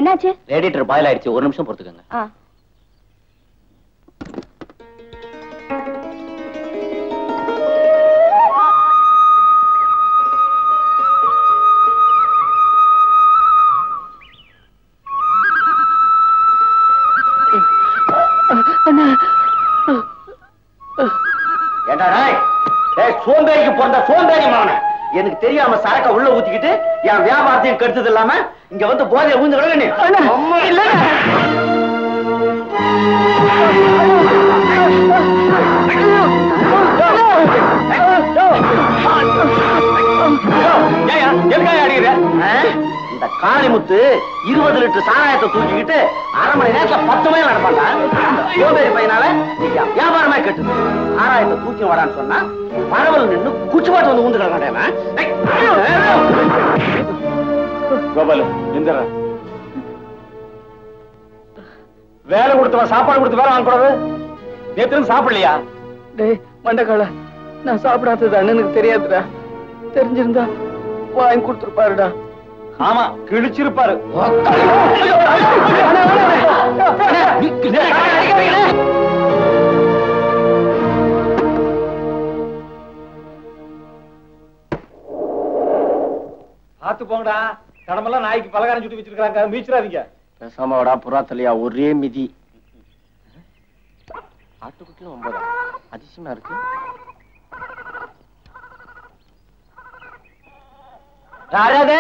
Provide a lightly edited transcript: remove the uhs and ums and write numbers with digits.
என்னாச்சு? Radiator boil ஆயிடுச்சு. ஒரு நிமிஷம் பொறுத்துக்கங்க. சோம்பேறிக்கு பிறந்த சோம்பேறி மாவன எனக்கு தெரியாம சரக்க உள்ள ஊத்திக்கிட்டு என் வியாபாரத்தையும் கெடுத்தது இல்லாம இங்க வந்து போதைய ஊந்து கிடக்கு. இந்த காளிமுத்து 20 லிட்டர் சாராயத்தை தூக்கிக்கிட்டு அரை மணி நேரத்துல 10 மைல் நடப்பான்டா. சோம்பேறி பையனால வியாபாரமே கெட்டுது. சாராயத்தை தூக்கி வரான்னு சொன்னா பரவல் நின்று குச்சி பாட்டு வந்து ஊந்து கிடக்காண்டேன். கோபாலு எந்திர வேலை கொடுத்தவன் சாப்பாடு கொடுத்து வேலை வாங்கக்கூடாது. நேற்று சாப்பிடலையா? டேய் மண்டக்கால, நான் சாப்பிடாதது அண்ணனுக்கு தெரியாதுடா. தெரிஞ்சிருந்தா வாங்கி கொடுத்துருப்பாருடா. ஆமா கிழிச்சிருப்பாரு. பாத்து போங்கடா. கடமெல்லாம் நாய்க்கு பலகாரம் சுட்டு வச்சிருக்காங்க. மீச்சிடாதீங்க. பேசாமடா புறாத்தலையா, ஒரே மிதி. ஆட்டுக்குட்டியும் 9 அதிசயமா இருக்கு. யாராவது